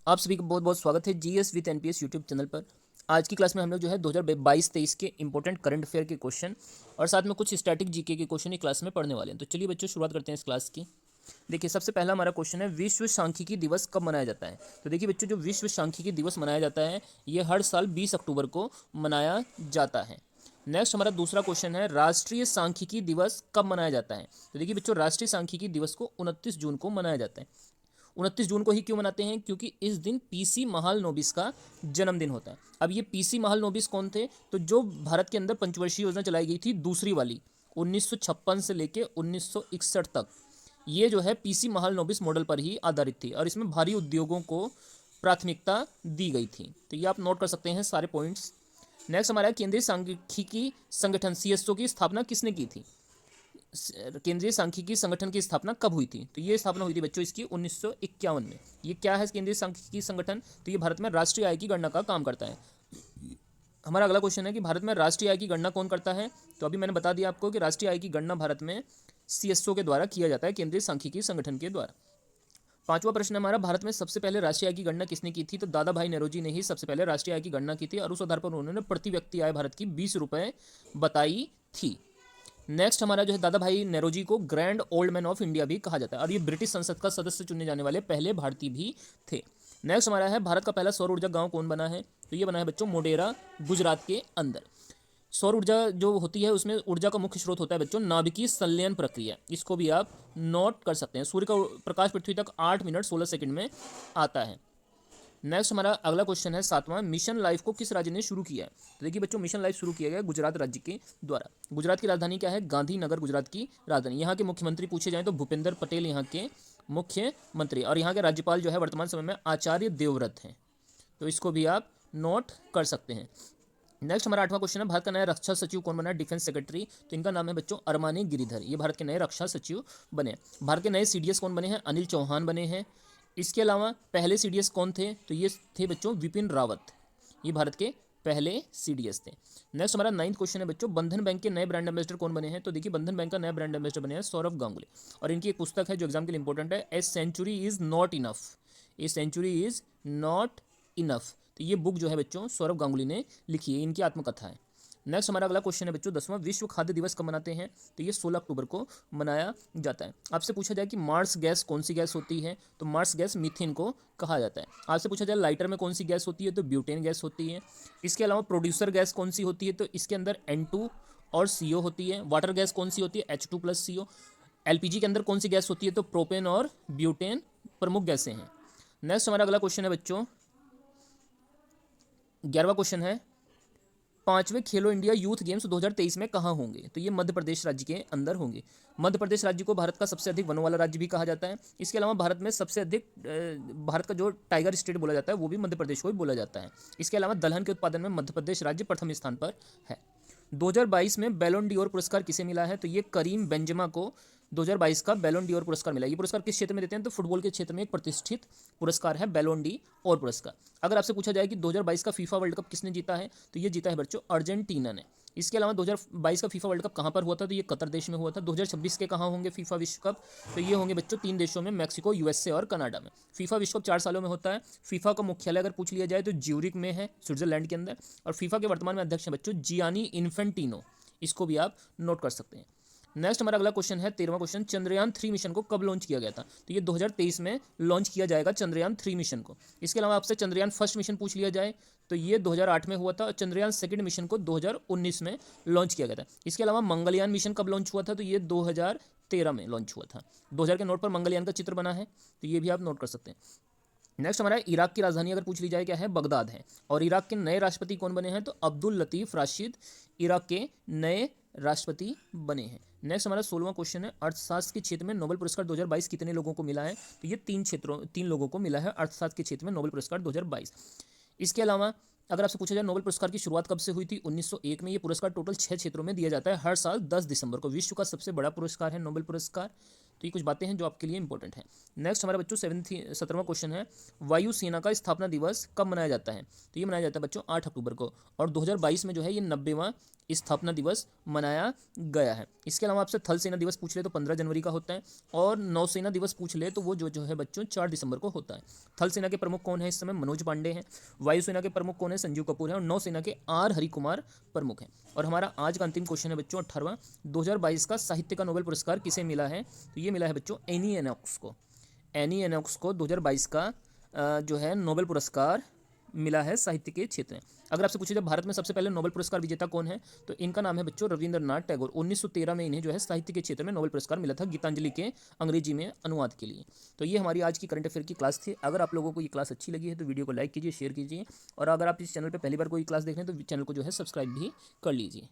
आप सभी का बहुत बहुत स्वागत है GS with NPS YouTube channel पर। आज की क्लास में हम लोग जो है 2022-23 के इंपॉर्टेंट करंट अफेयर के क्वेश्चन और साथ में कुछ स्टैटिक जीके के क्वेश्चन ही क्लास में पढ़ने वाले हैं। तो चलिए बच्चों शुरुआत करते हैं इस क्लास की। देखिए सबसे पहला हमारा क्वेश्चन है, विश्व सांख्यिकी दिवस कब मनाया जाता है। तो देखिए बच्चों, जो विश्व सांख्यिकी दिवस मनाया जाता है ये हर साल 20 अक्टूबर को मनाया जाता है। नेक्स्ट हमारा दूसरा क्वेश्चन है, राष्ट्रीय सांख्यिकी दिवस कब मनाया जाता है। तो देखिए बच्चों, राष्ट्रीय सांख्यिकी दिवस को 29 जून को मनाया जाता है। 29 जून को ही क्यों मनाते हैं? क्योंकि इस दिन पीसी महालनोबिस का जन्मदिन होता है। अब ये पीसी महालनोबिस कौन थे? तो जो भारत के अंदर पंचवर्षीय योजना चलाई गई थी दूसरी वाली, 1956 से लेके 1961 तक, ये जो है पीसी महालनोबिस मॉडल पर ही आधारित थी और इसमें भारी उद्योगों को प्राथमिकता दी गई थी। तो ये आप नोट कर सकते हैं सारे पॉइंट्स। नेक्स्ट हमारा केंद्रीय सांख्यिकी संगठन सीएसओ की स्थापना किसने की थी? केंद्रीय सांख्यिकी संगठन की स्थापना कब हुई थी? तो ये स्थापना हुई थी बच्चों इसकी 1951 में। ये क्या है केंद्रीय सांख्यिकी संगठन? तो ये भारत में राष्ट्रीय आय की गणना का काम करता है। हमारा अगला क्वेश्चन है कि भारत में राष्ट्रीय आय की गणना कौन करता है। तो अभी मैंने बता दिया आपको कि राष्ट्रीय आय की गणना भारत में सीएसओ के द्वारा किया जाता है, केंद्रीय सांख्यिकी संगठन के द्वारा। पांचवा प्रश्न हमारा, भारत में सबसे पहले राष्ट्रीय आय की गणना किसने की थी? तो दादा भाई नेहरूजी ने ही सबसे पहले राष्ट्रीय आय की गणना की थी और उस आधार पर उन्होंने प्रति व्यक्ति आय भारत की 20 रुपये बताई थी। नेक्स्ट हमारा जो है, दादा भाई नेहरूजी को grand old man of India भी कहा जाता है और ये ब्रिटिश संसद का सदस्य चुने जाने वाले पहले भारतीय भी थे। नेक्स्ट हमारा है, भारत का पहला सौर ऊर्जा गांव कौन बना है? तो ये बना है बच्चों मोढेरा, गुजरात के अंदर। सौर ऊर्जा जो होती है उसमें ऊर्जा का मुख्य स्रोत होता है बच्चों नाभिकीय संलयन प्रक्रिया। इसको भी आप नोट कर सकते हैं। सूर्य का प्रकाश पृथ्वी तक 8 मिनट 16 सेकंड में आता है। नेक्स्ट हमारा अगला क्वेश्चन है सातवां, मिशन लाइफ को किस राज्य ने शुरू किया है? तो देखिए बच्चों, मिशन लाइफ शुरू किया गया गुजरात राज्य के द्वारा। गुजरात की राजधानी क्या है? गांधीनगर गुजरात की राजधानी। यहाँ के मुख्यमंत्री पूछे जाएं तो भूपेंद्र पटेल यहाँ के मुख्यमंत्री, और यहाँ के राज्यपाल जो है वर्तमान समय में आचार्य देवव्रत हैं। तो इसको भी आप नोट कर सकते हैं। नेक्स्ट हमारा आठवां क्वेश्चन है, भारत का नया रक्षा सचिव कौन बना है? Defence secretary. तो इनका नाम है बच्चों अरमाने गिरिधर। ये भारत के नए रक्षा सचिव बने। भारत के नए सीडीएस कौन बने हैं? अनिल चौहान बने हैं। इसके अलावा पहले सीडीएस कौन थे? तो ये थे बच्चों विपिन रावत। ये भारत के पहले सीडीएस थे। नेक्स्ट हमारा 9वां क्वेश्चन है बच्चों, बंधन बैंक के नए ब्रांड एम्बेसडर कौन बने हैं? तो देखिए बंधन बैंक का नया ब्रांड एम्बेसडर बने हैं सौरभ गांगुली, और इनकी एक पुस्तक है जो एग्जाम के लिए इंपॉर्टेंट है, a century is not enough. A century is not enough. तो ये बुक जो है बच्चों सौरभ गांगुली ने लिखी है, इनकी आत्मकथा है। नेक्स्ट हमारा अगला क्वेश्चन है बच्चों 10वां, विश्व खाद्य दिवस कब मनाते हैं? तो ये 16 अक्टूबर को मनाया जाता है। आपसे पूछा जाए कि मार्स गैस कौन सी गैस होती है? तो मार्स गैस मीथेन को कहा जाता है। आपसे पूछा जाए लाइटर में कौन सी गैस होती है? तो ब्यूटेन गैस होती है। इसके अलावा प्रोड्यूसर गैस कौन सी होती है? तो इसके अंदर N2 और CO होती है। वाटर गैस कौन सी होती है? H2+CO। LPG के अंदर कौन सी गैस होती है? तो प्रोपेन और ब्यूटेन प्रमुख गैसें हैं। नेक्स्ट हमारा अगला क्वेश्चन है बच्चों 11वां क्वेश्चन है, 5वें खेलो इंडिया यूथ गेम्स 2023 में कहाँ होंगे? तो ये मध्य प्रदेश राज्य के अंदर होंगे। मध्य प्रदेश राज्य को भारत का सबसे अधिक वनों वाला राज्य भी कहा जाता है। इसके अलावा भारत में सबसे अधिक भारत का जो टाइगर स्टेट बोला जाता है वो भी मध्य प्रदेश को ही बोला जाता है। इसके अलावा दलहन के उत्पादन में मध्य प्रदेश राज्य प्रथम स्थान पर है। 2022 में बैलोन डी ओर पुरस्कार किसे मिला है? तो ये करीम बेंजेमा को 2022 का बैलोन डी ओर पुरस्कार मिला। ये पुरस्कार किस क्षेत्र में देते हैं? तो फुटबॉल के क्षेत्र में एक प्रतिष्ठित पुरस्कार है बैलोन डी ओर पुरस्कार। अगर आपसे पूछा जाए कि 2022 का फीफा वर्ल्ड कप किसने जीता है? तो ये जीता है बच्चों अर्जेंटीना ने। इसके अलावा 2022 का फीफा वर्ल्ड कप कहाँ पर हुआ था? तो ये कतर देश में हुआ था। 2026 के कहाँ होंगे फीफा विश्व कप? तो ये होंगे बच्चों 3 देशों में, मैक्सिको, USA और कनाडा में। फीफा विश्व कप 4 सालों में होता है। फीफा का मुख्यालय अगर पूछ लिया जाए तो ज्यूरिक में है, स्विट्जरलैंड के अंदर। और फीफा के वर्तमान में अध्यक्ष हैं बच्चों जियानी इन्फेंटिनो। इसको भी आप नोट कर सकते हैं। नेक्स्ट हमारा अगला क्वेश्चन है 13वां क्वेश्चन, चंद्रयान 3 मिशन को कब लॉन्च किया गया था? तो ये 2023 में लॉन्च किया जाएगा चंद्रयान 3 मिशन को। इसके अलावा आपसे चंद्रयान फर्स्ट मिशन पूछ लिया जाए तो ये 2008 में हुआ था। चंद्रयान सेकंड मिशन को 2019 में लॉन्च किया गया था। इसके अलावा मंगलयान मिशन कब लॉन्च हुआ था? तो ये 2013 में लॉन्च हुआ था। 2000 के नोट पर मंगलयान का चित्र बना है, तो ये भी आप नोट कर सकते हैं। नेक्स्ट हमारा इराक की राजधानी अगर पूछ ली जाए क्या है? बगदाद है। और इराक के नए राष्ट्रपति कौन बने हैं? तो अब्दुल लतीफ़ राशिद इराक के नए राष्ट्रपति बने हैं। नेक्स्ट हमारा 16वां क्वेश्चन है, अर्थशास्त्र के क्षेत्र में नोबेल पुरस्कार 2022 कितने लोगों को मिला है? तो ये 3 लोगों को मिला है अर्थशास्त्र के क्षेत्र में नोबेल पुरस्कार 2022। इसके अलावा अगर आपसे पूछा जाए नोबेल पुरस्कार की शुरुआत कब से हुई थी? 1901 में। ये पुरस्कार टोटल 6 क्षेत्रों में दिया जाता है हर साल 10 दिसंबर को। विश्व का सबसे बड़ा पुरस्कार है नोबेल पुरस्कार। तो ये कुछ बातें हैं जो आपके लिए इंपॉर्टेंट हैं। नेक्स्ट हमारा बच्चों 17वां क्वेश्चन है, वायुसेना का स्थापना दिवस कब मनाया जाता है? तो ये मनाया जाता है बच्चों 8 अक्टूबर को, और 2022 में जो है ये 90वां स्थापना दिवस मनाया गया है। इसके अलावा आपसे थल सेना दिवस पूछ ले तो 15 जनवरी का होता है, और नौसेना दिवस पूछ ले तो वो जो है बच्चों 4 दिसंबर को होता है। थल सेना के प्रमुख कौन है इस समय? मनोज पांडे हैं। वायुसेना के प्रमुख कौन है? संजीव कपूर है। और नौसेना के आर हरिकुमार प्रमुख हैं। और हमारा आज का अंतिम क्वेश्चन है बच्चों 18वां, 2022 का साहित्य का नोबेल पुरस्कार किसे मिला है? तो ये मिला है बच्चों एनी एनॉक्स को। एनी एनॉक्स को 2022 का जो है नोबेल पुरस्कार मिला है साहित्य के क्षेत्र में। अगर आपसे पूछे जाए भारत में सबसे पहले नोबेल पुरस्कार विजेता कौन है, तो इनका नाम है बच्चों रविंद्रनाथ टैगोर। 1913 में इन्हें जो है साहित्य के क्षेत्र में नोबेल पुरस्कार मिला था गीतांजलि के अंग्रेजी में अनुवाद के लिए। तो ये हमारी आज की करंट अफेयर की क्लास थी। अगर आप लोगों को ये क्लास अच्छी लगी है तो वीडियो को लाइक कीजिए, शेयर कीजिए, और अगर आप इस चैनल पर पहली बार कोई क्लास देख रहे हैं तो चैनल को जो है सब्सक्राइब भी कर लीजिए।